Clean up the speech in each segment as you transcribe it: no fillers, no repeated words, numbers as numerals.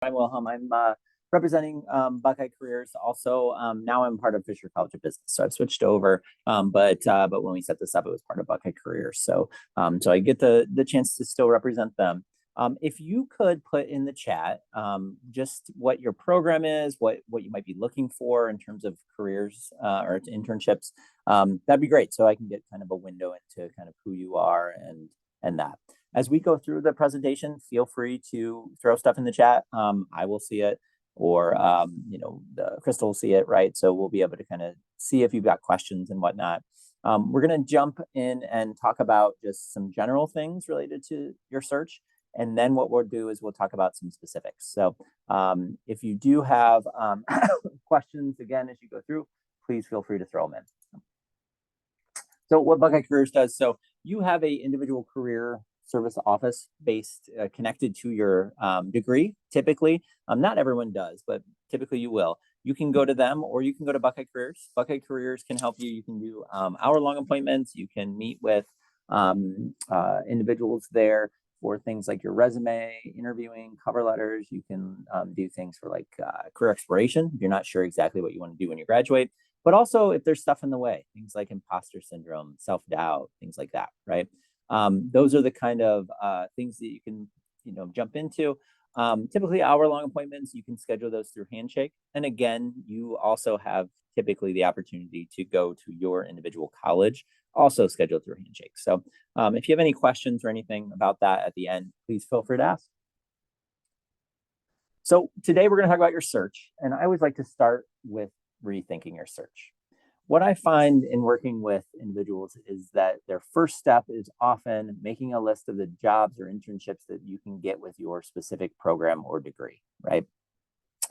I'm Wilhelm. I'm representing Buckeye Careers. Also, now I'm part of Fisher College of Business, so I've switched over. But when we set this up, it was part of Buckeye Careers. So I get the chance to still represent them. If you could put in the chat just what your program is, what you might be looking for in terms of careers or internships, that'd be great. So I can get kind of a window into kind of who you are and that. As we go through the presentation, feel free to throw stuff in the chat. I will see it, or the Crystal will see it, right? So we'll be able to kind of see if you've got questions and whatnot. We're going to jump in and talk about just some general things related to your search. And then what we'll do is we'll talk about some specifics. So if you do have questions, again, as you go through, please feel free to throw them in. So what Buckeye Careers does, so you have a individual career service office based connected to your degree. Typically, not everyone does, but typically you will. You can go to them or you can go to Buckeye Careers. Buckeye Careers can help you. You can do hour-long appointments. You can meet with individuals there for things like your resume, interviewing, cover letters. You can do things for like career exploration if you're not sure exactly what you want to do when you graduate. But also if there's stuff in the way, things like imposter syndrome, self-doubt, things like that, right? Those are the kind of things that you can, jump into. Typically hour-long appointments, you can schedule those through Handshake. And again, you also have typically the opportunity to go to your individual college, also scheduled through Handshake. So if you have any questions or anything about that at the end, please feel free to ask. So today we're going to talk about your search. And I always like to start with rethinking your search. What I find in working with individuals is that their first step is often making a list of the jobs or internships that you can get with your specific program or degree, right?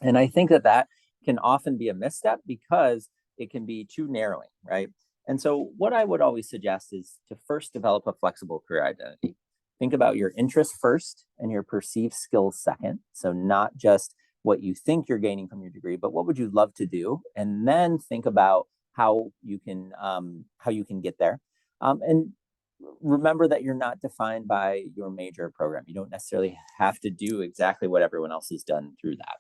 And I think that can often be a misstep because it can be too narrowing, right? And so what I would always suggest is to first develop a flexible career identity. Think about your interests first and your perceived skills second. So not just what you think you're gaining from your degree, but what would you love to do? And then think about how you can get there. And remember that you're not defined by your major program. You don't necessarily have to do exactly what everyone else has done through that.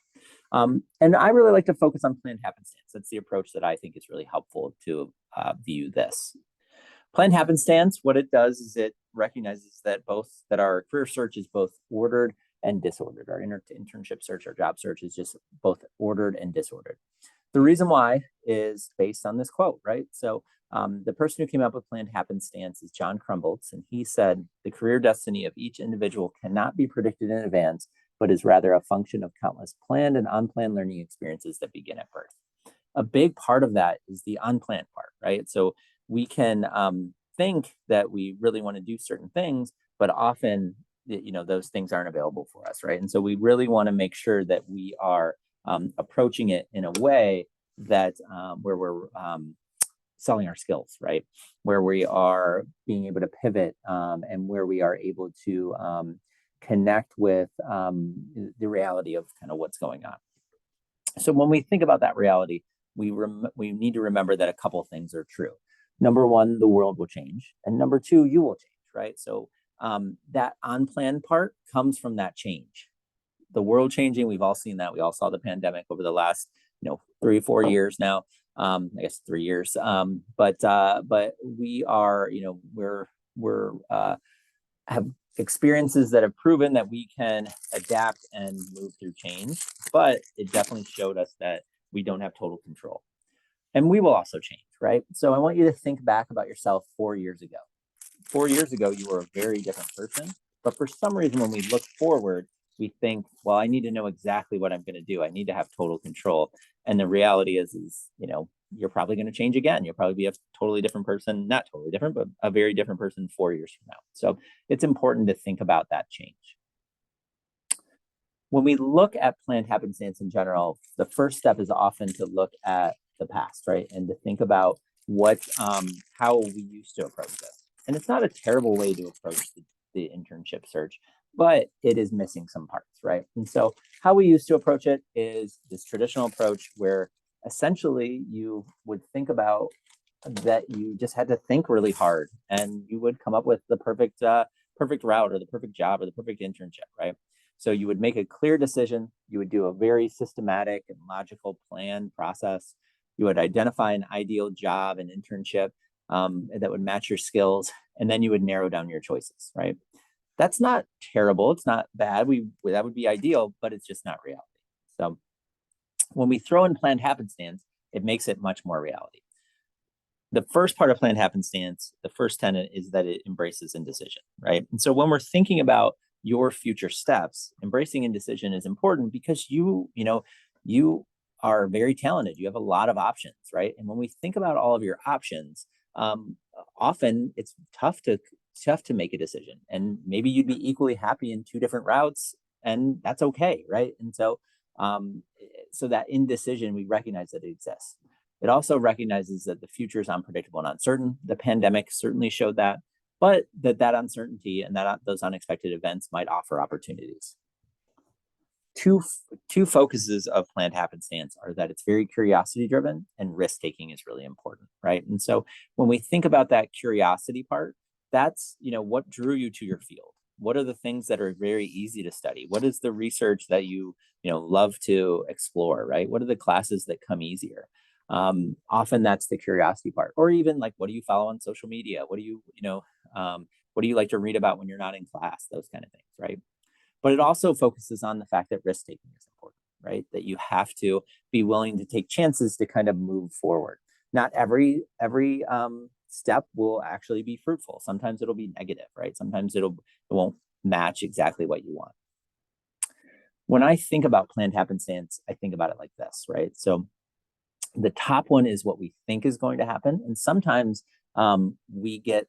And I really like to focus on planned happenstance. That's the approach that I think is really helpful to view this. Planned happenstance, what it does is it recognizes that our career search is both ordered and disordered. Our internship search, our job search is just both ordered and disordered. The reason why is based on this quote, right? So the person who came up with planned happenstance is John Crumboltz, and he said, the career destiny of each individual cannot be predicted in advance, but is rather a function of countless planned and unplanned learning experiences that begin at birth. A big part of that is the unplanned part, right? So we can think that we really want to do certain things, but often, those things aren't available for us, right? And so we really want to make sure that we are approaching it in a way that where we're selling our skills, right? Where we are being able to pivot and where we are able to connect with the reality of kind of what's going on. So when we think about that reality, we need to remember that a couple of things are true. Number one, the world will change. And number two, you will change, right? So that unplanned part comes from that change. The world changing, we've all seen that. We all saw the pandemic over the last, 3 or 4 years now. I guess 3 years. But we are, we're have experiences that have proven that we can adapt and move through change. But it definitely showed us that we don't have total control. And we will also change, right? So I want you to think back about yourself 4 years ago. 4 years ago, you were a very different person. But for some reason, when we look forward, we think, well, I need to know exactly what I'm going to do. I need to have total control. And the reality is, you're probably going to change again. You'll probably be a totally different person, not totally different, but a very different person 4 years from now. So it's important to think about that change. When we look at planned happenstance in general, the first step is often to look at the past, right? And to think about how we used to approach this. And it's not a terrible way to approach the internship search, but it is missing some parts, right? And so how we used to approach it is this traditional approach where essentially you would think about that you just had to think really hard and you would come up with the perfect route or the perfect job or the perfect internship, right? So you would make a clear decision. You would do a very systematic and logical plan process. You would identify an ideal job and internship that would match your skills, and then you would narrow down your choices, right? That's not terrible. It's not bad. That would be ideal, but it's just not reality. So when we throw in planned happenstance, it makes it much more reality. The first part of planned happenstance, the first tenet, is that it embraces indecision, right? And so when we're thinking about your future steps, embracing indecision is important because you are very talented. You have a lot of options, right? And when we think about all of your options, often it's tough to make a decision. And maybe you'd be equally happy in two different routes, and that's okay, right? And so so that indecision, we recognize that it exists. It also recognizes that the future is unpredictable and uncertain. The pandemic certainly showed that, but that uncertainty and those unexpected events might offer opportunities. Two focuses of planned happenstance are that it's very curiosity driven, and risk taking is really important, right? And so when we think about that curiosity part, that's what drew you to your field. What are the things that are very easy to study? What is the research that you love to explore, right? What are the classes that come easier? Often that's the curiosity part. Or even like, what do you follow on social media? What do you what do you like to read about when you're not in class? Those kind of things, right? But it also focuses on the fact that risk taking is important, right? That you have to be willing to take chances to kind of move forward. Not every step will actually be fruitful. Sometimes it'll be negative, right? Sometimes it won't match exactly what you want. When I think about planned happenstance, I think about it like this, right? So the top one is what we think is going to happen, and sometimes we get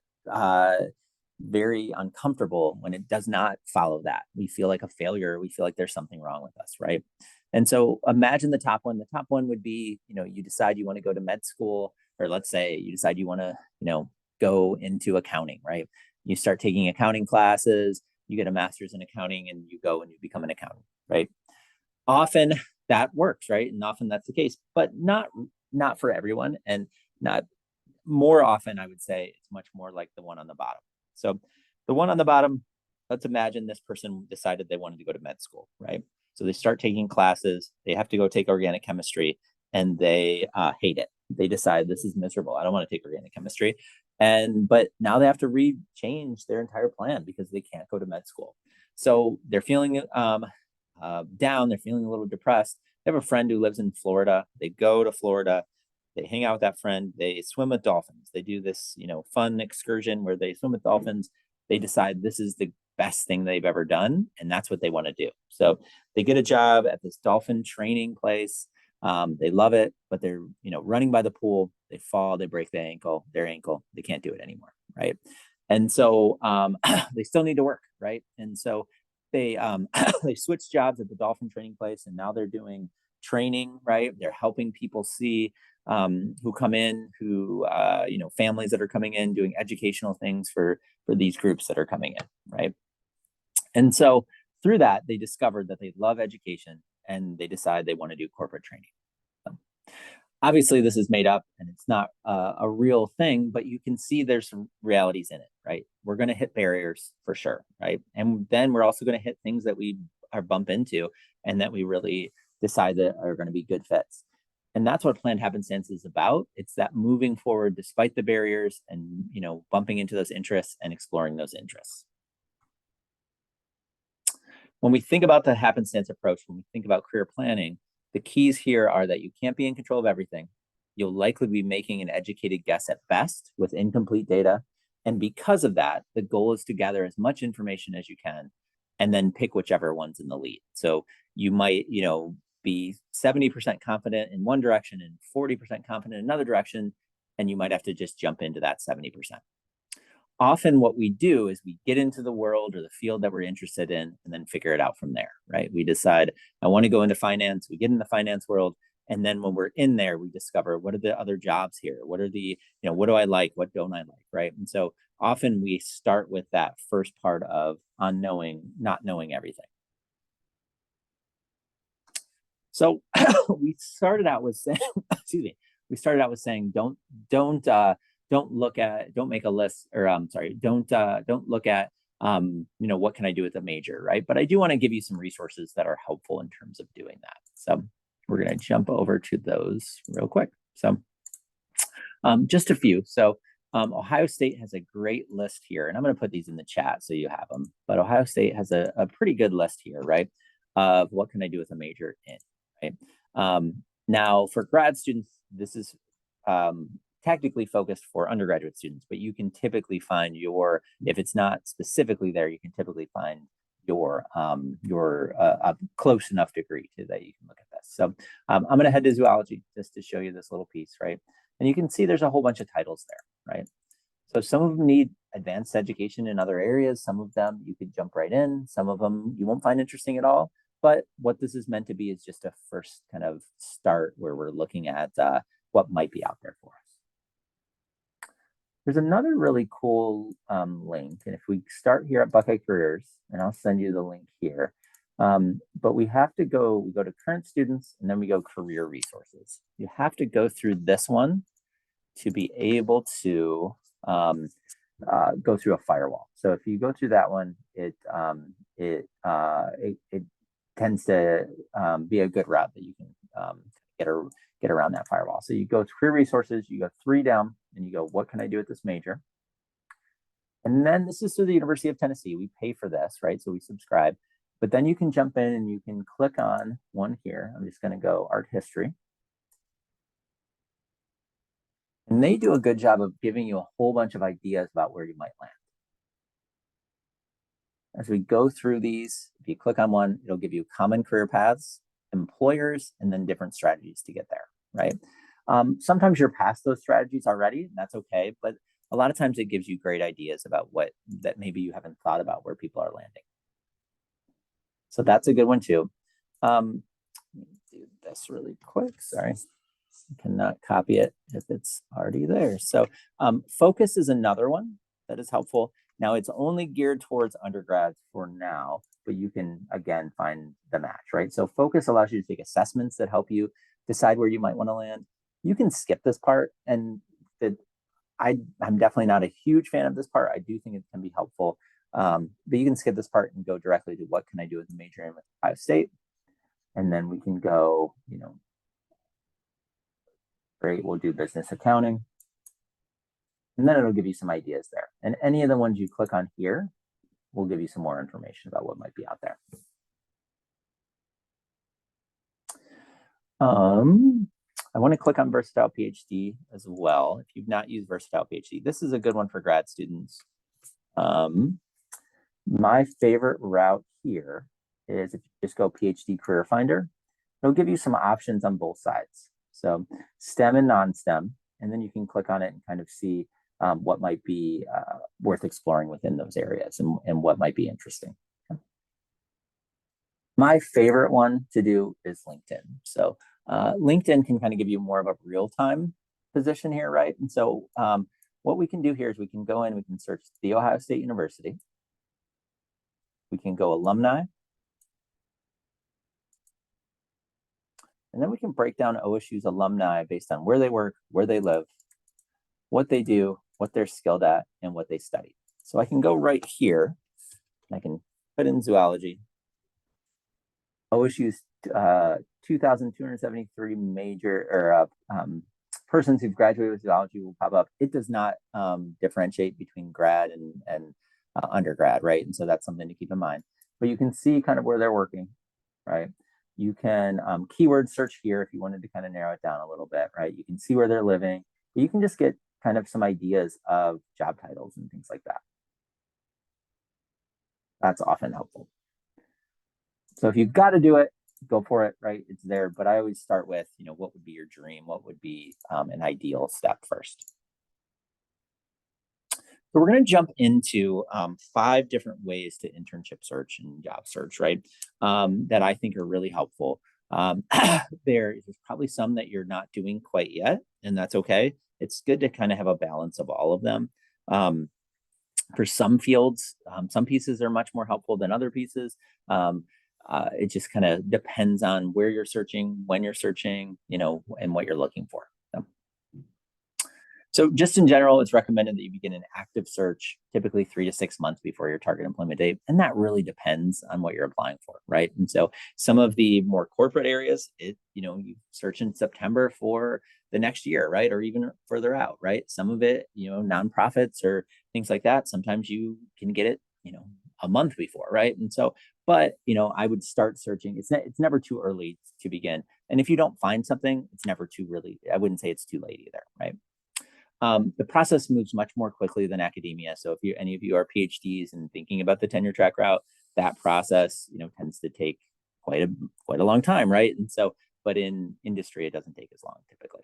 very uncomfortable when it does not follow that. We feel like a failure. We feel like there's something wrong with us, right? And so imagine the top one. The top one would be, you decide you want to go to med school, or let's say you decide you want to, go into accounting, right? You start taking accounting classes, you get a master's in accounting, and you go and you become an accountant, right? Often that works, right? And often that's the case, but not for everyone, and not more often. I would say it's much more like the one on the bottom. So the one on the bottom, let's imagine this person decided they wanted to go to med school, right? So they start taking classes, they have to go take organic chemistry, and they hate it. They decide, this is miserable. I don't want to take organic chemistry. But now they have to change their entire plan because they can't go to med school. So they're feeling down, they're feeling a little depressed. They have a friend who lives in Florida. They go to Florida, they hang out with that friend, they swim with dolphins. They do this, fun excursion where they swim with dolphins. They decide this is the best thing they've ever done, and that's what they want to do. So they get a job at this dolphin training place. They love it, but they're, running by the pool. They fall, they break their ankle. They can't do it anymore, right? And so they still need to work, right? And so they they switch jobs at the dolphin training place, and now they're doing training, right? They're helping people see who come in, families that are coming in, doing educational things for these groups that are coming in, right? And so through that, they discovered that they love education, and they decide they want to do corporate training. So, obviously, this is made up, and it's not a real thing, but you can see there's some realities in it, right? We're going to hit barriers for sure, right? And then we're also going to hit things that we are bump into, and that we really decide that are going to be good fits. And that's what planned happenstance is about. It's that moving forward despite the barriers, and bumping into those interests and exploring those interests. When we think about the happenstance approach, when we think about career planning, the keys here are that you can't be in control of everything. You'll likely be making an educated guess at best with incomplete data. And because of that, the goal is to gather as much information as you can, and then pick whichever one's in the lead. So you might, be 70% confident in one direction and 40% confident in another direction, and you might have to just jump into that 70%. Often what we do is we get into the world or the field that we're interested in, and then figure it out from there, right? We decide, I want to go into finance. We get in the finance world, and then when we're in there, we discover, what are the other jobs here? What are the, what do I like? What don't I like, right? And so often we start with that first part of unknowing, not knowing everything. So we started out with saying, excuse me, don't make a list, or don't look at what can I do with a major, right? But I do want to give you some resources that are helpful in terms of doing that. So we're going to jump over to those real quick. So just a few. So Ohio State has a great list here, and I'm going to put these in the chat so you have them. But Ohio State has a pretty good list here, right? Of what can I do with a major in, right? Now, for grad students, this is technically focused for undergraduate students, but you can typically find if it's not specifically there, you can typically find your close enough degree to that you can look at this. So I'm going to head to zoology just to show you this little piece, right? And you can see there's a whole bunch of titles there, right? So some of them need advanced education in other areas. Some of them you could jump right in. Some of them you won't find interesting at all. But what this is meant to be is just a first kind of start where we're looking at what might be out there for us. There's another really cool link. And if we start here at Buckeye Careers, and I'll send you the link here, but we go to current students, and then we go career resources. You have to go through this one to be able to go through a firewall. So if you go through that one, it tends to be a good route that you can get around that firewall. So you go to career resources, you go 3 down, and you go, what can I do with this major? And then this is through the University of Tennessee. We pay for this, right? So we subscribe. But then you can jump in and you can click on one here. I'm just going to go art history. And they do a good job of giving you a whole bunch of ideas about where you might land. As we go through these, if you click on one, it'll give you common career paths, employers, and then different strategies to get there, right? Sometimes you're past those strategies already, and that's okay. But a lot of times it gives you great ideas about that maybe you haven't thought about where people are landing. So that's a good one too. Let me do this really quick. Sorry, I cannot copy it if it's already there. So focus is another one that is helpful. Now it's only geared towards undergrads for now, but you can again find the match, right? So focus allows you to take assessments that help you decide where you might want to land. You can skip this part, and I'm definitely not a huge fan of this part. I do think it can be helpful. But you can skip this part and go directly to what can I do with a major in with Ohio State. And then we can go, great, we'll do business accounting. And then it'll give you some ideas there. And any of the ones you click on here will give you some more information about what might be out there. I want to click on Versatile PhD as well. If you've not used Versatile PhD, this is a good one for grad students. My favorite route here is if you just go PhD Career Finder, it'll give you some options on both sides. So STEM and non-STEM, and then you can click on it and kind of see what might be worth exploring within those areas and what might be interesting. Okay. My favorite one to do is LinkedIn. So LinkedIn can kind of give you more of a real-time position here, right? And so what we can do here is we can go in, we can search The Ohio State University. We can go alumni. And then we can break down OSU's alumni based on where they work, where they live, what they do, what they're skilled at, and what they study. So I can go right here. I can put in zoology. OSU's 2,273 major persons who've graduated with zoology will pop up. It does not differentiate between grad and undergrad, right? And so that's something to keep in mind. But you can see kind of where they're working, right? You can keyword search here if you wanted to kind of narrow it down a little bit, right? You can see where they're living. You can just get kind of some ideas of job titles and things like that. That's often helpful. So if you've got to do it, go for it, right? It's there. But I always start with, what would be your dream? What would be an ideal step first? So we're going to jump into 5 different ways to internship search and job search, right? That I think are really helpful. There's probably some that you're not doing quite yet, and that's okay. It's good to kind of have a balance of all of them. For some fields, some pieces are much more helpful than other pieces. It just kind of depends on where you're searching, when you're searching, and what you're looking for. So. So just in general, it's recommended that you begin an active search typically 3 to 6 months before your target employment date. And that really depends on what you're applying for, right? And so some of the more corporate areas, you search in September for the next year, right? Or even further out, right? Some of it, nonprofits or things like that, sometimes you can get it, a month before, right? And so, but I would start searching. It's never too early to begin. And if you don't find something, it's never too really, I wouldn't say it's too late either, right? The process moves much more quickly than academia. So if any of you are PhDs and thinking about the tenure track route, that process, tends to take quite a long time, right? And so, but in industry, it doesn't take as long typically.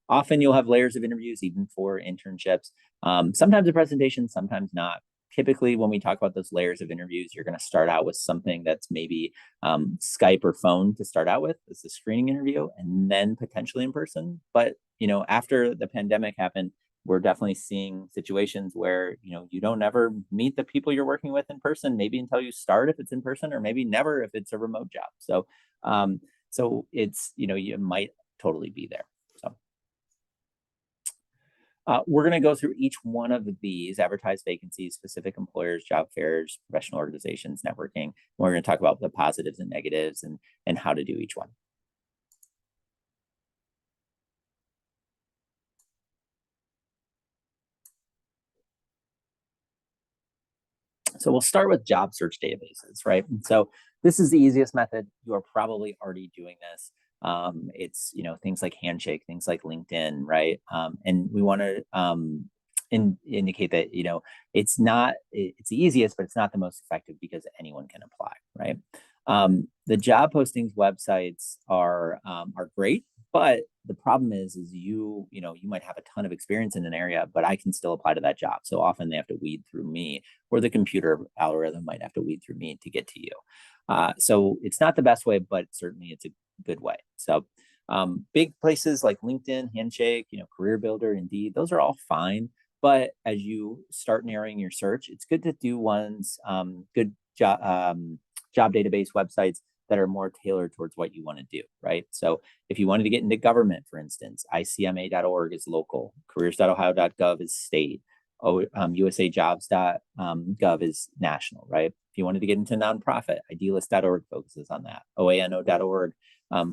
Often you'll have layers of interviews, even for internships. Sometimes a presentation, sometimes not. Typically, when we talk about those layers of interviews, you're going to start out with something that's maybe Skype or phone to start out with as a screening interview, and then potentially in person. But after the pandemic happened, we're definitely seeing situations where you don't ever meet the people you're working with in person, maybe until you start if it's in person, or maybe never if it's a remote job. So it's you might totally be there. We're going to go through each one of these: advertised vacancies, specific employers, job fairs, professional organizations, networking. We're going to talk about the positives and negatives and how to do each one. So we'll start with job search databases, right? And so this is the easiest method. You are probably already doing this. It's things like Handshake, things like LinkedIn, right? And we want to indicate that it's the easiest, but it's not the most effective because anyone can apply, right? The job postings websites are great, but the problem is you might have a ton of experience in an area, but I can still apply to that job. So often they have to weed through me, or the computer algorithm might have to weed through me to get to you. So it's not the best way, but certainly it's a good way. So big places like LinkedIn, Handshake, Career Builder, Indeed, those are all fine. But as you start narrowing your search, it's good to do good job database websites that are more tailored towards what you want to do, right? So if you wanted to get into government, for instance, icma.org is local, careers.ohio.gov is state, usajobs.gov is national, right? If you wanted to get into nonprofit, idealist.org focuses on that. oano.org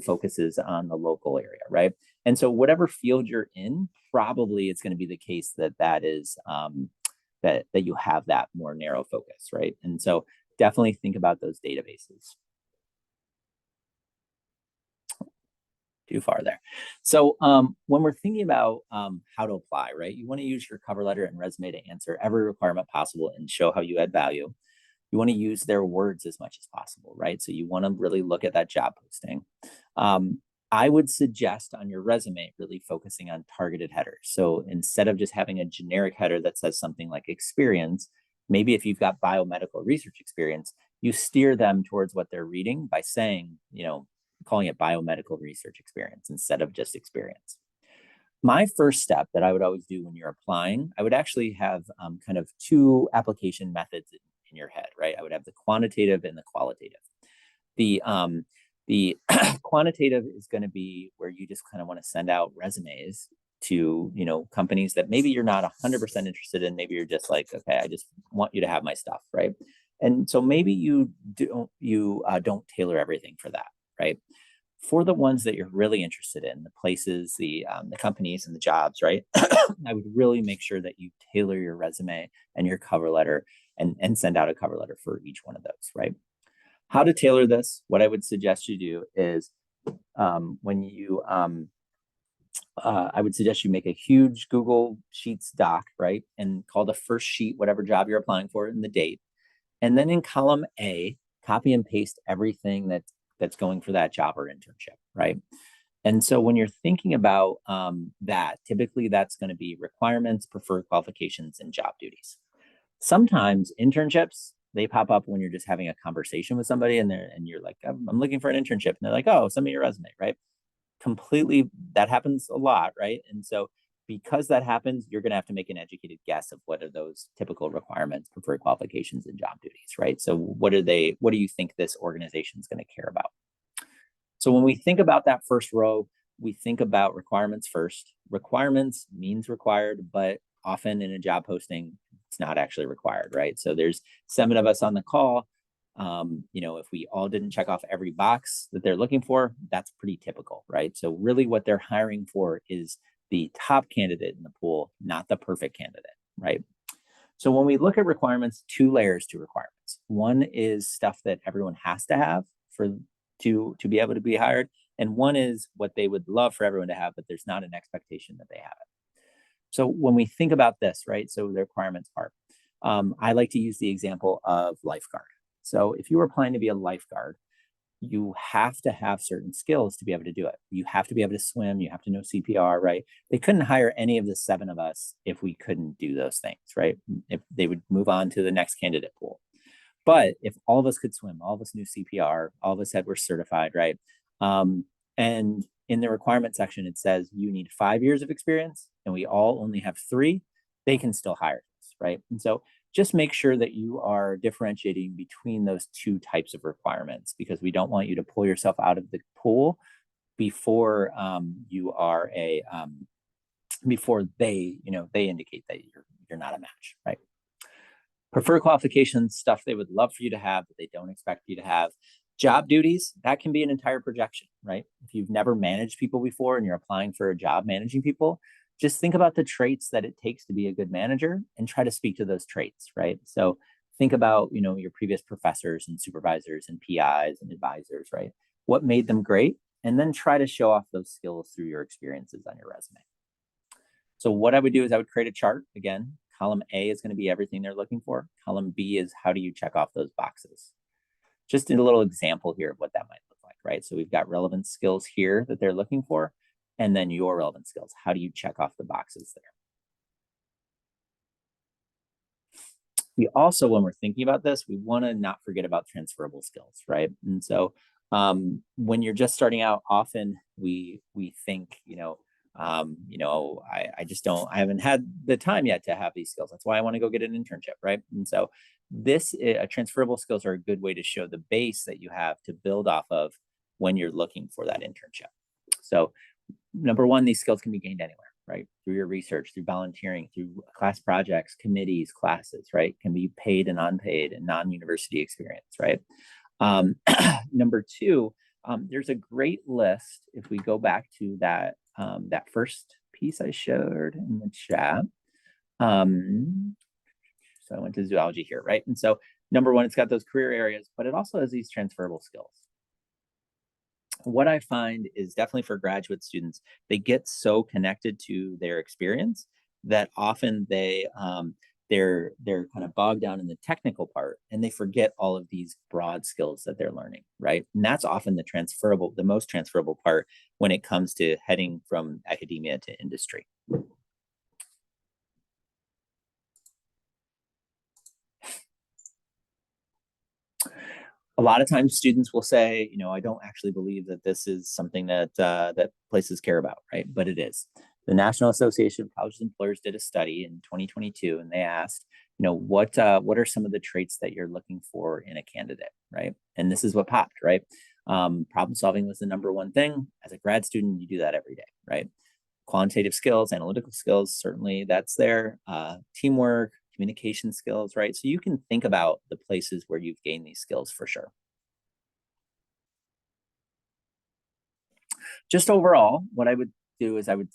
focuses on the local area, right? And so whatever field you're in, probably it's going to be the case that is that you have that more narrow focus, right? And so definitely think about those databases. Too far there. So when we're thinking about how to apply, right, you want to use your cover letter and resume to answer every requirement possible and show how you add value. You want to use their words as much as possible, right? So you want to really look at that job posting. I would suggest on your resume really focusing on targeted headers. So instead of just having a generic header that says something like experience, maybe if you've got biomedical research experience, you steer them towards what they're reading by saying, calling it biomedical research experience instead of just experience. My first step that I would always do when you're applying, I would actually have kind of two application methods in your head, right? I would have the quantitative and the qualitative. The quantitative is going to be where you just kind of want to send out resumes to companies that maybe you're not 100% interested in. Maybe you're just like, okay, I just want you to have my stuff, right? And so maybe you don't tailor everything for that, right? For the ones that you're really interested in, the places, the companies and the jobs, right? I would really make sure that you tailor your resume and your cover letter and send out a cover letter for each one of those, right? How to tailor this, what I would suggest you do is I would suggest you make a huge Google Sheets doc, right? And call the first sheet whatever job you're applying for and the date. And then in column A, copy and paste everything that's going for that job or internship, right? And so when you're thinking about that, typically that's going to be requirements, preferred qualifications, and job duties. Sometimes internships, they pop up when you're just having a conversation with somebody and you're like, I'm looking for an internship. And they're like, oh, send me your resume, right? Completely, that happens a lot, right? And so because that happens, you're going to have to make an educated guess of what are those typical requirements, preferred qualifications, and job duties, right? So what do you think this organization is going to care about? So when we think about that first row, we think about requirements first, requirements means required, but often in a job posting, it's not actually required, right? So there's 7 of us on the call. If we all didn't check off every box that they're looking for, that's pretty typical, right? So really what they're hiring for is the top candidate in the pool, not the perfect candidate, right? So when we look at requirements, 2 layers to requirements. One is stuff that everyone has to have to be able to be hired, and one is what they would love for everyone to have, but there's not an expectation that they have it. So when we think about this, right? So the requirements part, I like to use the example of lifeguard. So if you were applying to be a lifeguard, you have to have certain skills to be able to do it. You have to be able to swim. You have to know CPR, right? They couldn't hire any of the 7 of us if we couldn't do those things, right? If they would move on to the next candidate pool. But if all of us could swim, all of us knew CPR, all of us were certified, right? And in the requirement section, it says you need 5 years of experience and we all only have 3, they can still hire us, right? And so just make sure that you are differentiating between those 2 types of requirements, because we don't want you to pull yourself out of the pool before before they indicate that you're not a match, right? Preferred qualifications, stuff they would love for you to have that they don't expect you to have. Job duties, that can be an entire projection, right? If you've never managed people before and you're applying for a job managing people, just think about the traits that it takes to be a good manager and try to speak to those traits, right? So think about, your previous professors and supervisors and PIs and advisors, right? What made them great? And then try to show off those skills through your experiences on your resume. So what I would do is I would create a chart. Again, column A is going to be everything they're looking for. Column B is how do you check off those boxes? Just a little example here of what that might look like, right? So we've got relevant skills here that they're looking for, and then your relevant skills. How do you check off the boxes there? We also, when we're thinking about this, we want to not forget about transferable skills, right? And so when you're just starting out, often we think, I haven't had the time yet to have these skills. That's why I want to go get an internship, right? And so transferable skills are a good way to show the base that you have to build off of when you're looking for that internship. So number one, these skills can be gained anywhere, right? Through your research, through volunteering, through class projects, committees, classes, right? Can be paid and unpaid and non-university experience, right? Number 2, there's a great list. If we go back to that first piece I showed in the chat. So I went to zoology here, right? And so number 1, it's got those career areas, but it also has these transferable skills. What I find is definitely for graduate students, they get so connected to their experience that often they're kind of bogged down in the technical part and they forget all of these broad skills that they're learning, right? And that's often the most transferable part when it comes to heading from academia to industry. A lot of times students will say, I don't actually believe that this is something that places care about, right? But it is. The National Association of Colleges and Employers did a study in 2022, and they asked, what are some of the traits that you're looking for in a candidate, right? And this is what popped, right? Problem solving was the number 1 thing. As a grad student, you do that every day, right? Quantitative skills, analytical skills, certainly that's there. Teamwork, communication skills, right? So you can think about the places where you've gained these skills for sure. Just overall, what I would do is I would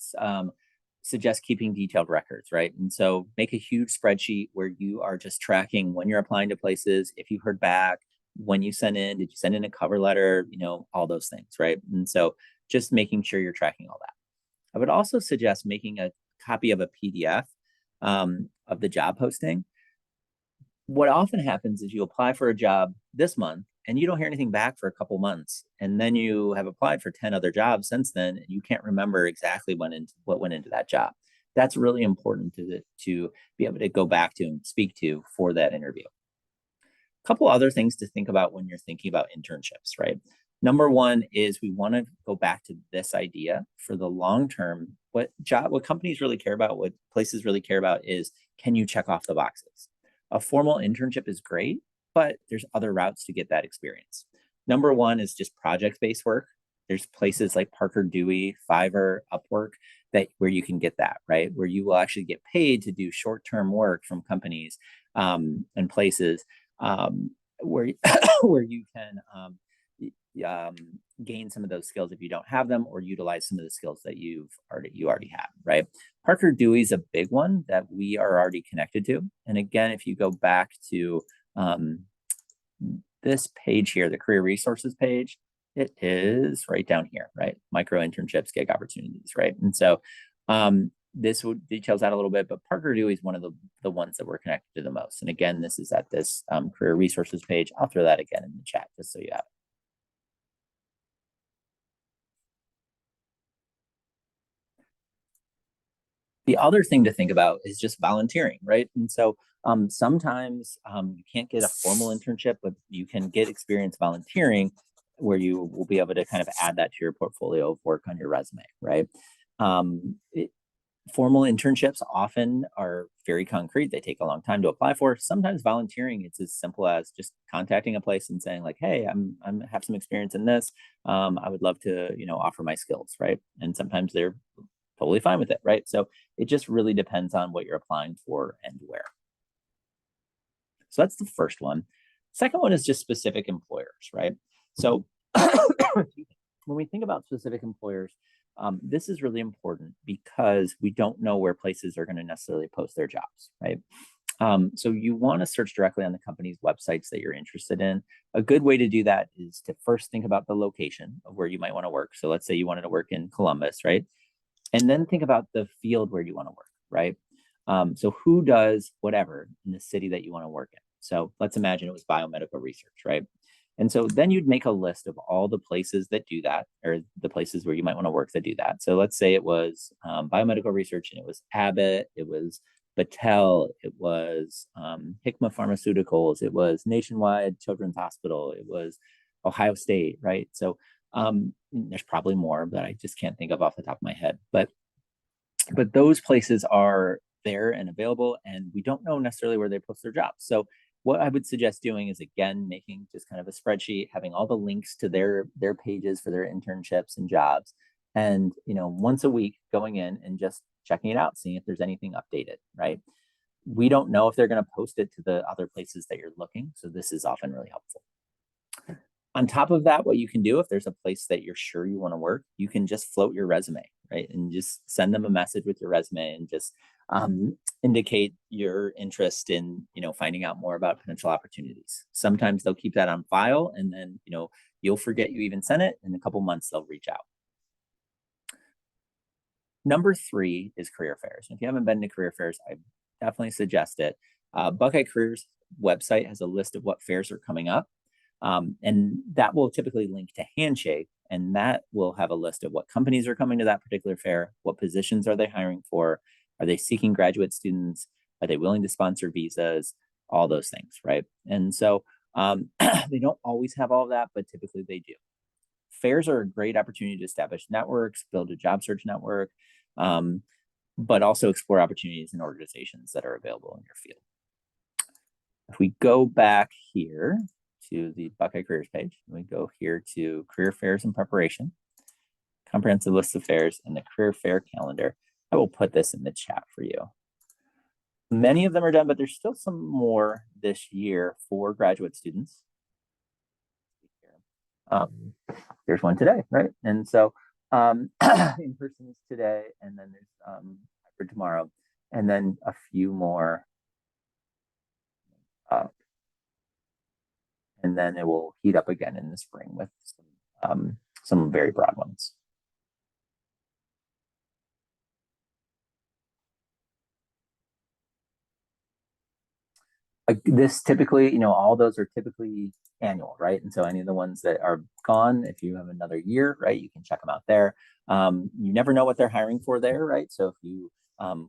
suggest keeping detailed records, right? And so make a huge spreadsheet where you are just tracking when you're applying to places, if you heard back, when you sent in, did you send in a cover letter, all those things, right? And so just making sure you're tracking all that. I would also suggest making a copy of a PDF of the job posting. What often happens is you apply for a job this month and you don't hear anything back for a couple months. And then you have applied for 10 other jobs since then, and you can't remember exactly what went into that job. That's really important to be able to go back to and speak to for that interview. A couple other things to think about when you're thinking about internships, right? Number 1 is we want to go back to this idea for the long term. What companies really care about, what places really care about is, can you check off the boxes? A formal internship is great, but there's other routes to get that experience. Number 1 is just project-based work. There's places like Parker Dewey, Fiverr, Upwork, where you can get that, right? Where you will actually get paid to do short-term work from companies and places where where you can gain some of those skills if you don't have them, or utilize some of the skills that you already have, right? Parker Dewey is a big one that we are already connected to. And again, if you go back to this page here, the career resources page, it is right down here, right? Micro internships, gig opportunities, right? And so this details out a little bit, but Parker Dewey is one of the ones that we're connected to the most. And again, this is at this career resources page. I'll throw that again in the chat just so you have it. The other thing to think about is just volunteering, right? And so sometimes you can't get a formal internship, but you can get experience volunteering where you will be able to kind of add that to your portfolio of work on your resume, right? Formal internships often are very concrete. They take a long time to apply for. Sometimes volunteering, it's as simple as just contacting a place and saying like, hey, I'm have some experience in this. I would love to, offer my skills, right? And sometimes they're totally fine with it, right? So it just really depends on what you're applying for and where. So that's the first one. Second one is just specific employers, right? So when we think about specific employers, this is really important because we don't know where places are going to necessarily post their jobs, right? So you want to search directly on the company's websites that you're interested in. A good way to do that is to first think about the location of where you might want to work. So let's say you wanted to work in Columbus, right? And then think about the field where you want to work, right? So who does whatever in the city that you want to work in? So let's imagine it was biomedical research, right? And so then you'd make a list of all the places that do that, or the places where you might want to work that do that. So let's say it was biomedical research, and it was Abbott, it was Battelle, it was Hikma Pharmaceuticals, it was Nationwide Children's Hospital, it was Ohio State, right? So there's probably more, but I just can't think of off the top of my head. But those places are there and available, and we don't know necessarily where they post their jobs. So what I would suggest doing is, again, making just kind of a spreadsheet, having all the links to their pages for their internships and jobs, and once a week going in and just checking it out, seeing if there's anything updated, right? We don't know if they're going to post it to the other places that you're looking, so this is often really helpful. On top of that, what you can do, if there's a place that you're sure you want to work, you can just float your resume, right? And just send them a message with your resume and just indicate your interest in, finding out more about potential opportunities. Sometimes they'll keep that on file, and then, you'll forget you even sent it. In a couple months, they'll reach out. Number 3 is career fairs. If you haven't been to career fairs, I definitely suggest it. Buckeye Careers website has a list of what fairs are coming up. And that will typically link to Handshake, and that will have a list of what companies are coming to that particular fair, what positions are they hiring for, are they seeking graduate students, are they willing to sponsor visas, all those things, right? And so they don't always have all of that, but typically they do. Fairs are a great opportunity to establish networks, build a job search network, but also explore opportunities in organizations that are available in your field. If we go back here to the Buckeye Careers page, and we go here to career fairs and preparation, comprehensive list of fairs, and the career fair calendar. I will put this in the chat for you. Many of them are done, but there's still some more this year for graduate students. There's one today, right? And so in person is today, and then there's for tomorrow, and then a few more and then it will heat up again in the spring with some very broad ones. This typically, all those are typically annual, right? And so any of the ones that are gone, if you have another year, right, you can check them out there. You never know what they're hiring for there, right? So if you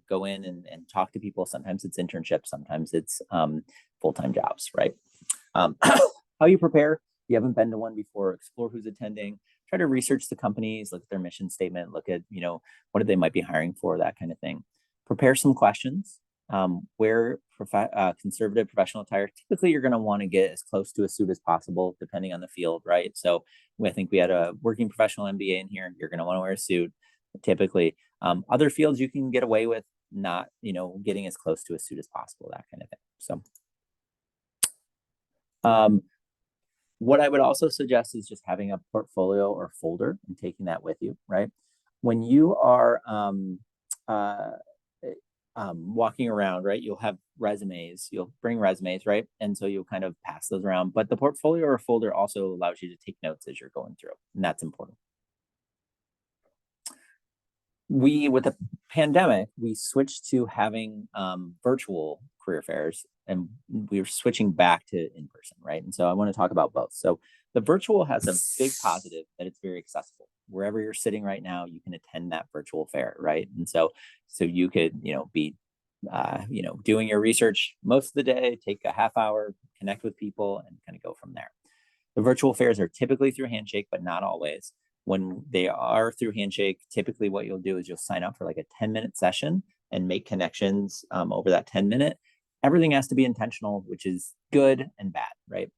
go in and talk to people, sometimes it's internships, sometimes it's full-time jobs, right? How you prepare, if you haven't been to one before, explore who's attending, try to research the companies, look at their mission statement, look at, what they might be hiring for, that kind of thing. Prepare some questions. wear conservative professional attire. Typically, you're going to want to get as close to a suit as possible, depending on the field, right? So I think we had a working professional MBA in here. You're going to want to wear a suit. Typically, other fields you can get away with not, getting as close to a suit as possible, that kind of thing. So, what I would also suggest is just having a portfolio or folder and taking that with you, right? When you are walking around, right, you'll have resumes, you'll bring resumes, right? And so you'll kind of pass those around. But the portfolio or folder also allows you to take notes as you're going through, and that's important. With the pandemic, we switched to having virtual career fairs, and we were switching back to in-person, right? And so I want to talk about both. So the virtual has a big positive that it's very accessible. Wherever you're sitting right now, you can attend that virtual fair, right? And so you could, be, doing your research most of the day, take a half hour, connect with people, and kind of go from there. The virtual fairs are typically through Handshake, but not always. When they are through Handshake, typically what you'll do is you'll sign up for like a 10-minute session and make connections over that 10-minute. Everything has to be intentional, which is good and bad, right?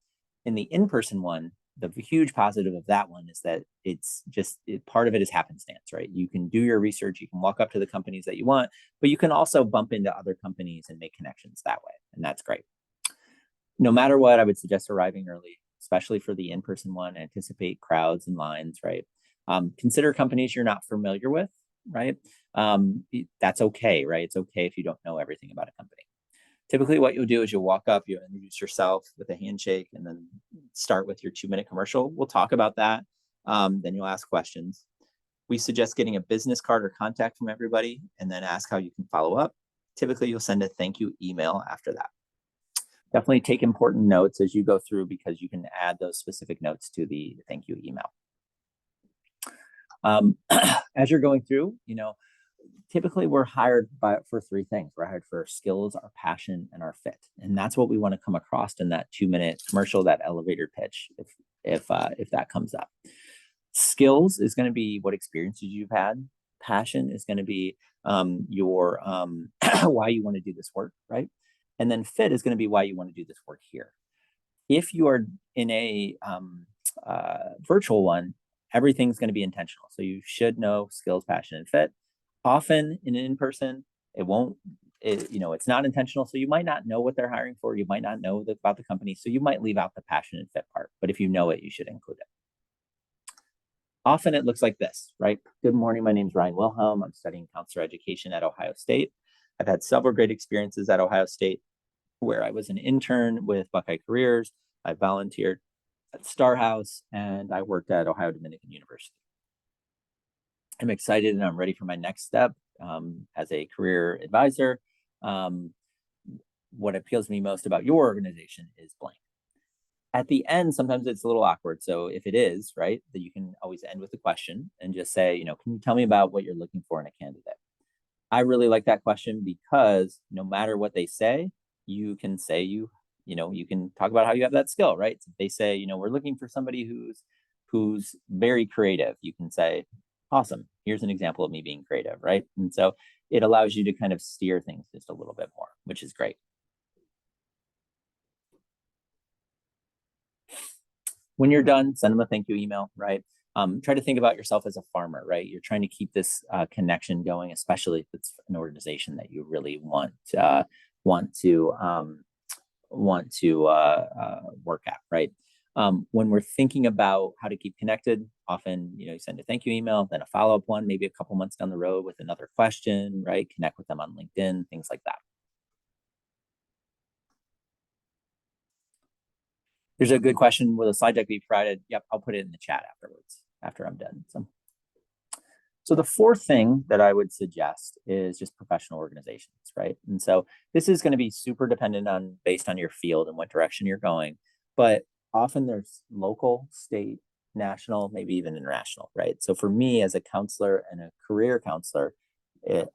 In the in-person one, the huge positive of that one is that it's just part of it is happenstance, right? You can do your research, you can walk up to the companies that you want, but you can also bump into other companies and make connections that way, and that's great. No matter what, I would suggest arriving early, especially for the in-person one. Anticipate crowds and lines, right? Consider companies you're not familiar with, right? That's okay, right? It's okay if you don't know everything about a company. Typically what you'll do is you'll walk up, you'll introduce yourself with a handshake, and then start with your 2-minute commercial. We'll talk about that. Then you'll ask questions. We suggest getting a business card or contact from everybody, and then ask how you can follow up. Typically you'll send a thank you email after that. Definitely take important notes as you go through, because you can add those specific notes to the thank you email. As you're going through, typically we're hired for 3 things. We're hired for our skills, our passion, and our fit. And that's what we want to come across in that 2-minute commercial, that elevator pitch, if that comes up. Skills is going to be what experiences you've had. Passion is going to be your why you want to do this work, right? And then fit is going to be why you want to do this work here. If you are in a virtual one, everything's going to be intentional. So you should know skills, passion, and fit. Often in an in-person, it's not intentional. So you might not know what they're hiring for. You might not know about the company. So you might leave out the passion and fit part. But if you know it, you should include it. Often it looks like this, right? Good morning. My name is Ryan Wilhelm. I'm studying counselor education at Ohio State. I've had several great experiences at Ohio State, where I was an intern with Buckeye Careers. I volunteered at Star House, and I worked at Ohio Dominican University. I'm excited and I'm ready for my next step as a career advisor. What appeals to me most about your organization is blank. At the end, sometimes it's a little awkward. So if it is, right, that you can always end with a question and just say, can you tell me about what you're looking for in a candidate? I really like that question, because no matter what they say, you can say you can talk about how you have that skill, right? So if they say, we're looking for somebody who's very creative, you can say, awesome, here's an example of me being creative, right? And so it allows you to kind of steer things just a little bit more, which is great. When you're done, send them a thank you email, right? Try to think about yourself as a farmer, right? You're trying to keep this connection going, especially if it's an organization that you really want to work at, right? When we're thinking about how to keep connected, often, you send a thank you email, then a follow-up one, maybe a couple months down the road with another question, right? Connect with them on LinkedIn, things like that. There's a good question. Will the slide deck be provided? Yep, I'll put it in the chat afterwards, after I'm done. So the 4th thing that I would suggest is just professional organizations, right? And so this is going to be super dependent based on your field and what direction you're going. But often there's local, state, national, maybe even international, right? So for me as a counselor and a career counselor,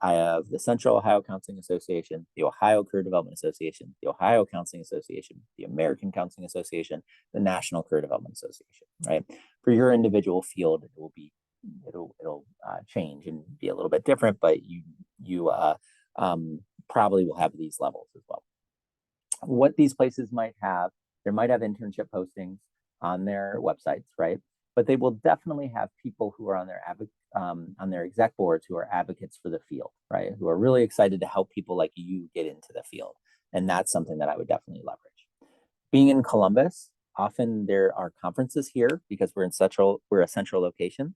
I have the Central Ohio Counseling Association, the Ohio Career Development Association, the Ohio Counseling Association, the American Counseling Association, the National Career Development Association, right? For your individual field, it'll change and be a little bit different, but probably will have these levels as well. What these places might have, they might have internship postings on their websites, right? But they will definitely have people who are on their exec boards who are advocates for the field, right? Who are really excited to help people like you get into the field. And that's something that I would definitely leverage. Being in Columbus, often there are conferences here because we're a central location.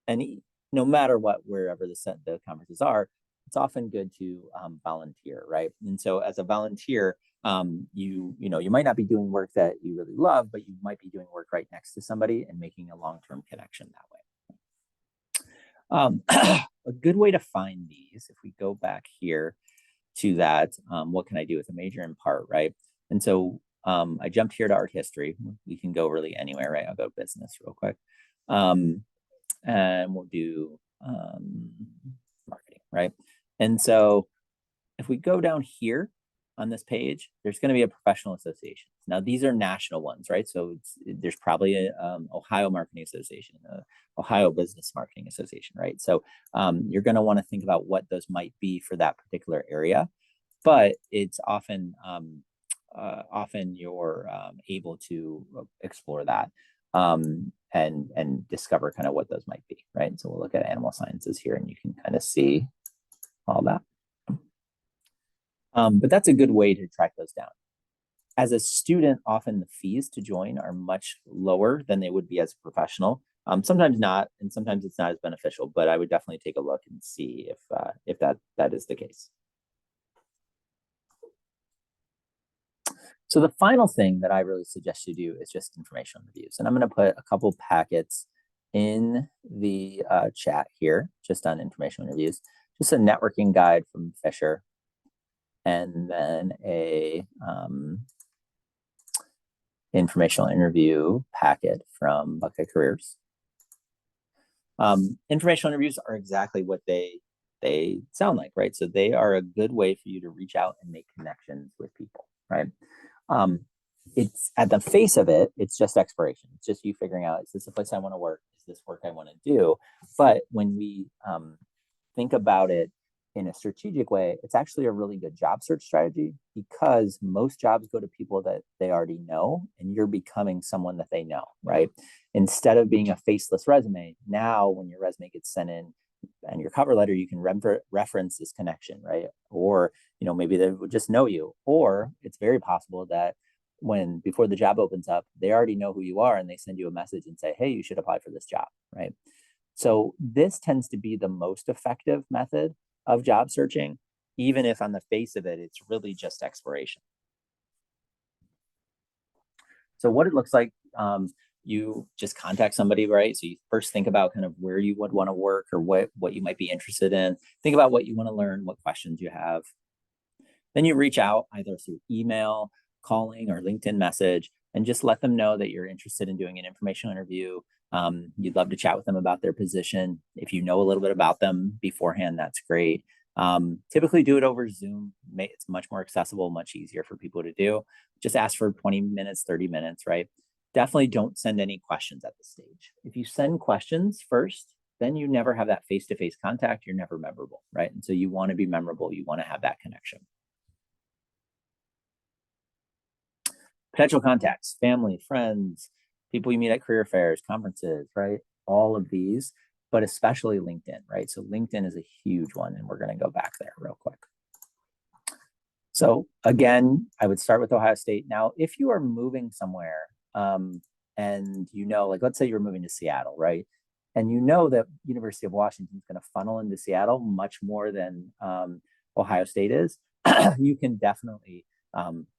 And no matter what, wherever the conferences are, it's often good to volunteer, right? And so as a volunteer, you might not be doing work that you really love, but you might be doing work right next to somebody and making a long-term connection that way. A good way to find these, if we go back here to that, what can I do with a major in part, right? And so I jumped here to art history. We can go really anywhere, right? I'll go business real quick. And we'll do marketing, right? And so if we go down here on this page, there's going to be a professional association. Now, these are national ones, right? So there's probably a Ohio Marketing Association, Ohio Business Marketing Association, right? So you're going to want to think about what those might be for that particular area, but it's often you're able to explore that and discover kind of what those might be, right? So we'll look at animal sciences here, and you can kind of see all that. But that's a good way to track those down. As a student, often the fees to join are much lower than they would be as a professional. Sometimes not, and sometimes it's not as beneficial, but I would definitely take a look and see if that is the case. So the final thing that I really suggest you do is just informational reviews. And I'm going to put a couple packets in the chat here, just on informational reviews, just a networking guide from Fisher, and then a informational interview packet from Buckeye Careers. Informational interviews are exactly what they sound like, right? So they are a good way for you to reach out and make connections with people, right? It's at the face of it, it's just exploration. It's just you figuring out, is this a place I want to work? Is this work I want to do? But when we think about it in a strategic way, it's actually a really good job search strategy, because most jobs go to people that they already know, and you're becoming someone that they know, right? Instead of being a faceless resume, now when your resume gets sent in and your cover letter, you can reference this connection, right? Or, maybe they would just know you, or it's very possible that before the job opens up, they already know who you are and they send you a message and say, hey, you should apply for this job, right? So this tends to be the most effective method of job searching, even if on the face of it, it's really just exploration. So what it looks like, you just contact somebody, right? So you first think about kind of where you would want to work, or what you might be interested in. Think about what you want to learn, what questions you have. Then you reach out either through email, calling, or LinkedIn message, and just let them know that you're interested in doing an informational interview. You'd love to chat with them about their position. If you know a little bit about them beforehand, that's great. Typically do it over Zoom. It's much more accessible, much easier for people to do. Just ask for 20 minutes, 30 minutes, right? Definitely don't send any questions at this stage. If you send questions first, then you never have that face-to-face contact. You're never memorable, right? And so you want to be memorable. You want to have that connection. Potential contacts, family, friends, people you meet at career fairs, conferences, right? All of these, but especially LinkedIn, right? So LinkedIn is a huge one, and we're going to go back there real quick. So again, I would start with Ohio State. Now, if you are moving somewhere, and like, let's say you're moving to Seattle, right? And that University of Washington is going to funnel into Seattle much more than Ohio State is, you can definitely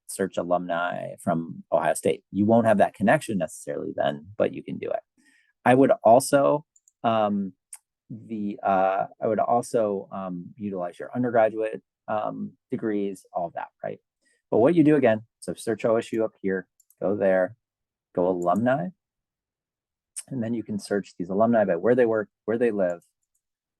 search alumni from Ohio State. You won't have that connection necessarily then, but you can do it. I would also utilize your undergraduate degrees, all of that, right? But what you do again, so search OSU up here, go there, go alumni, and then you can search these alumni by where they work, where they live,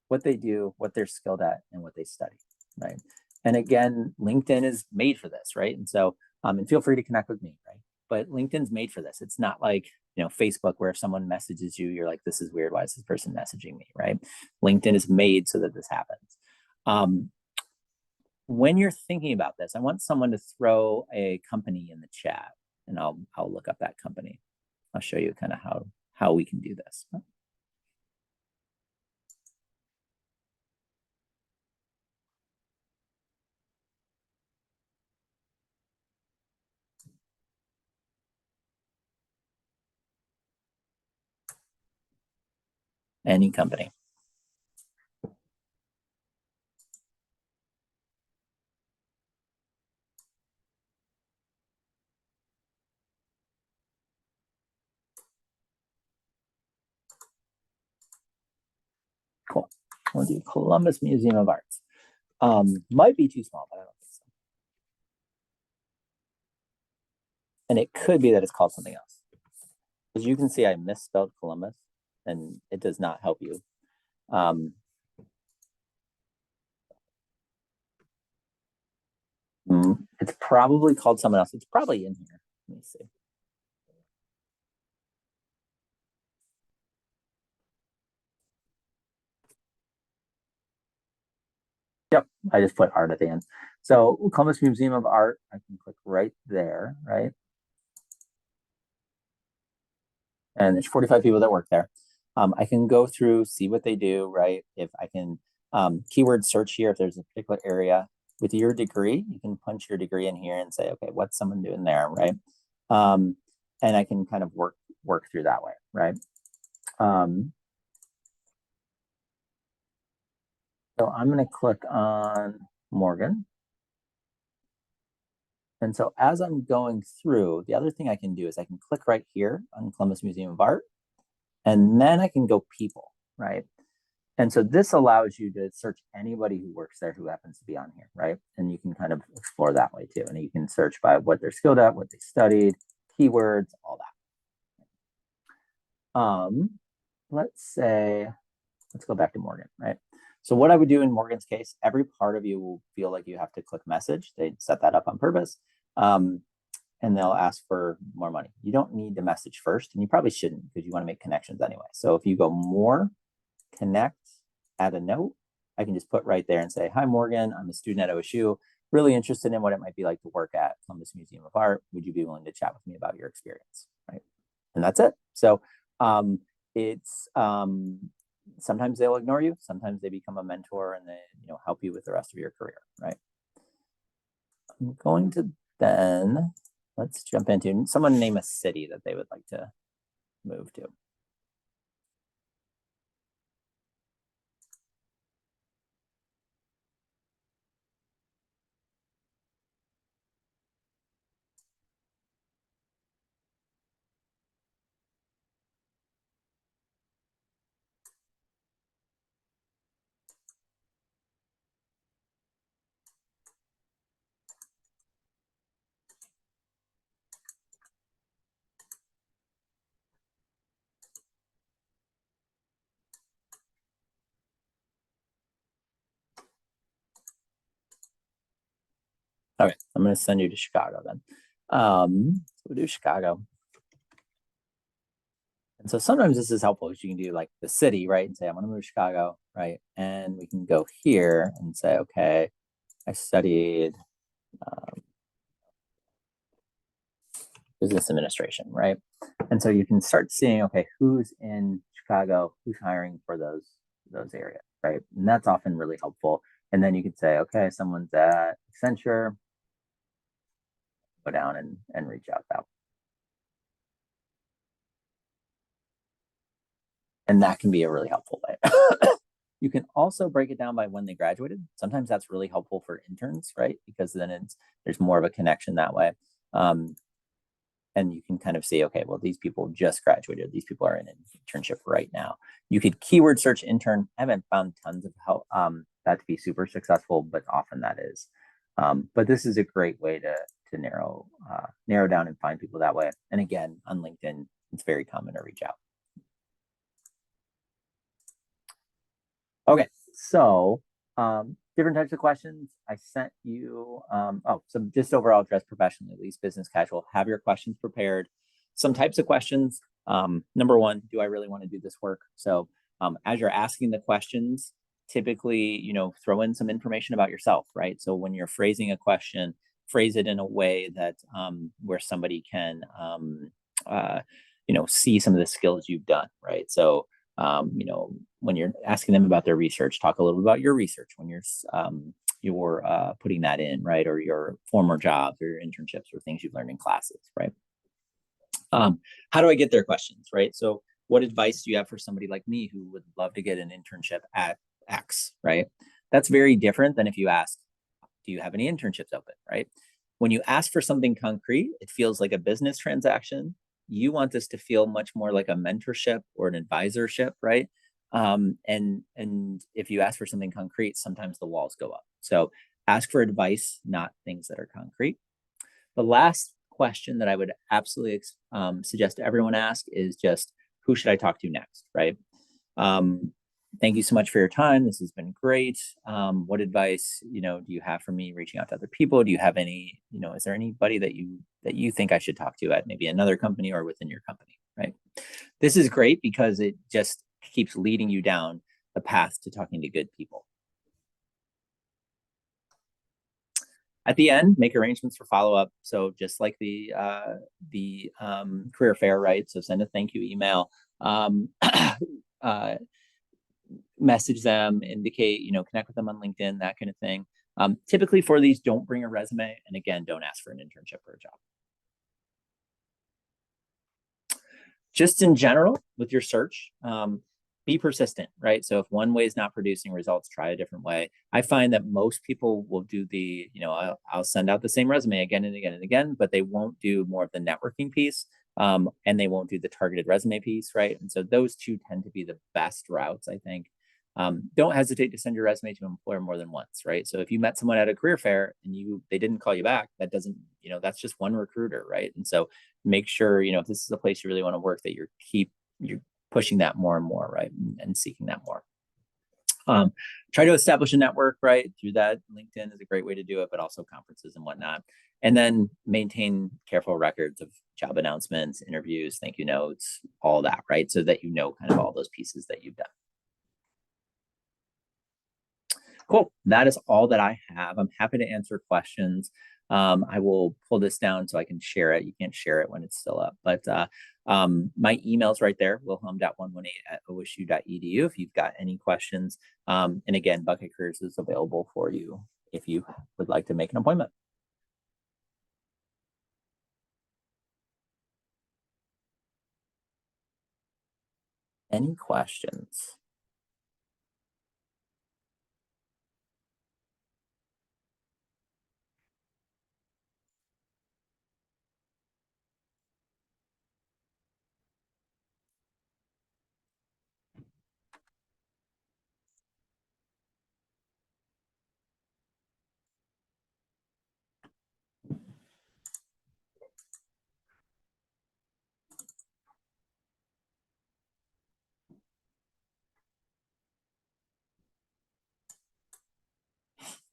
what they do, what they're skilled at, and what they study, right? And again, LinkedIn is made for this, right? And so, and feel free to connect with me, right? But LinkedIn's made for this. It's not like, Facebook, where if someone messages you, you're like, this is weird. Why is this person messaging me, right? LinkedIn is made so that this happens. when you're thinking about this, I want someone to throw a company in the chat, and I'll look up that company. I'll show you kind of how we can do this. Any company. Cool. We'll do Columbus Museum of Arts. Might be too small, but I don't think so. And it could be that it's called something else. As you can see, I misspelled Columbus, and it does not help you. It's probably called someone else. It's probably in here. Let me see. Yep, I just put art at the end. So Columbus Museum of Art, I can click right there, right? And there's 45 people that work there. I can go through, see what they do, right? If I can keyword search here, if there's a particular area with your degree, you can punch your degree in here and say, okay, what's someone doing there, right? And I can kind of work through that way, right? So I'm going to click on Morgan. And so as I'm going through, the other thing I can do is I can click right here on Columbus Museum of Art, and then I can go people, right? And so this allows you to search anybody who works there who happens to be on here, right? And you can kind of explore that way too. And you can search by what they're skilled at, what they studied, keywords, all that. Let's go back to Morgan, right? So what I would do in Morgan's case, every part of you will feel like you have to click message. They set that up on purpose. And they'll ask for more money. You don't need to message first, and you probably shouldn't because you want to make connections anyway. So if you go more, connect, add a note, I can just put right there and say, hi, Morgan, I'm a student at OSU, really interested in what it might be like to work at Columbus Museum of Art. Would you be willing to chat with me about your experience, right? And that's it. So it's sometimes they'll ignore you, sometimes they become a mentor and they help you with the rest of your career, right? I'm going to then let's jump into someone name a city that they would like to move to. All right, I'm going to send you to Chicago then. So we'll do Chicago. And so sometimes this is helpful because you can do like the city, right? And say, I'm going to move to Chicago, right? And we can go here and say, okay, I studied business administration, right? And so you can start seeing, okay, who's in Chicago, who's hiring for those areas, right? And that's often really helpful. And then you could say, okay, someone's at Accenture, go down and reach out that way. And that can be a really helpful way. You can also break it down by when they graduated. Sometimes that's really helpful for interns, right? Because then there's more of a connection that way. And you can kind of see, okay, well, these people just graduated. These people are in an internship right now. You could keyword search intern. I haven't found tons of help that to be super successful, but often that is. But this is a great way to narrow down and find people that way. And again, on LinkedIn, it's very common to reach out. Okay, so different types of questions. I sent you, so just overall dress professionally, at least business casual, have your questions prepared. Some types of questions. Number one, do I really want to do this work? So as you're asking the questions, typically, throw in some information about yourself, right? So when you're phrasing a question, phrase it in a way that where somebody can, uh, see some of the skills you've done, right? So, when you're asking them about their research, talk a little bit about your research when you're putting that in, right? Or your former jobs or your internships or things you've learned in classes, right? How do I get their questions, right? So what advice do you have for somebody like me who would love to get an internship at X, right? That's very different than if you ask, do you have any internships open, right? When you ask for something concrete, it feels like a business transaction. You want this to feel much more like a mentorship or an advisorship, right? And if you ask for something concrete, sometimes the walls go up. So ask for advice, not things that are concrete. The last question that I would absolutely suggest everyone ask is just, who should I talk to next, right? Thank you so much for your time. This has been great. What advice, do you have for me reaching out to other people? Do you have any, is there anybody that you think I should talk to at maybe another company or within your company, right? This is great because it just keeps leading you down the path to talking to good people. At the end, make arrangements for follow-up. So just like the career fair, right? So send a thank you email, message them, indicate, connect with them on LinkedIn, that kind of thing. Typically for these, don't bring a resume. And again, don't ask for an internship or a job. Just in general with your search, be persistent, right? So if one way is not producing results, try a different way. I find that most people will do the, I'll send out the same resume again and again and again, but they won't do more of the networking piece, and they won't do the targeted resume piece, right? And so those two tend to be the best routes, I think. Don't hesitate to send your resume to an employer more than once, right? So if you met someone at a career fair and they didn't call you back, that doesn't, that's just one recruiter, right? And so make sure, if this is a place you really want to work, that you're pushing that more and more, right? And seeking that more. Try to establish a network, right? Through that, LinkedIn is a great way to do it, but also conferences and whatnot. And then maintain careful records of job announcements, interviews, thank you notes, all that, right? So that kind of all those pieces that you've done. Cool. That is all that I have. I'm happy to answer questions. I will pull this down so I can share it. You can't share it when it's still up, but my email's right there, wilhelm.118@osu.edu if you've got any questions. And again, Buckeye Careers is available for you if you would like to make an appointment. Any questions?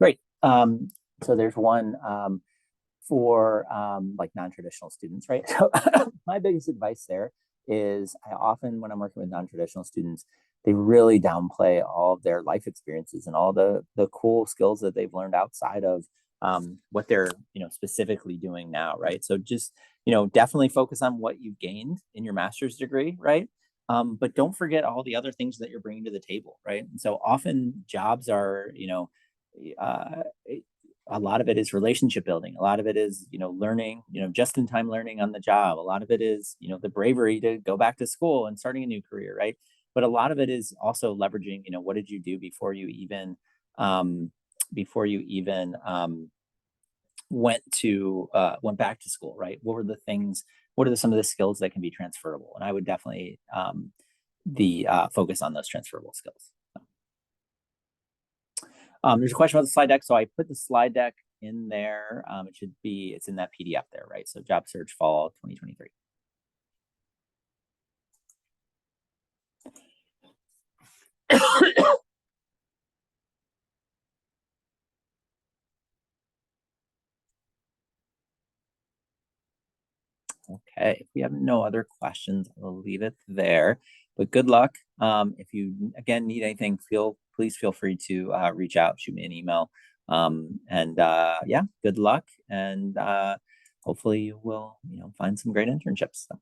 Great. So there's one for like non-traditional students, right? So my biggest advice there is I often, when I'm working with non-traditional students, they really downplay all of their life experiences and all the cool skills that they've learned outside of what they're specifically doing now, right? So just definitely focus on what you've gained in your master's degree, right? But don't forget all the other things that you're bringing to the table, right? And so often jobs are uh, a lot of it is relationship building. A lot of it is, learning, just in time learning on the job. A lot of it is, the bravery to go back to school and starting a new career, right? But a lot of it is also leveraging, what did you do before you even went back to school, right? What were the things? What are some of the skills that can be transferable? And I would definitely focus on those transferable skills. There's a question about the slide deck. So I put the slide deck in there. It's in that PDF there, right? So job search fall 2023. Okay, if we have no other questions, I'll leave it there. But good luck. If you, again, need anything, feel please feel free to reach out, shoot me an email. And yeah, good luck. And hopefully you will, find some great internships. So.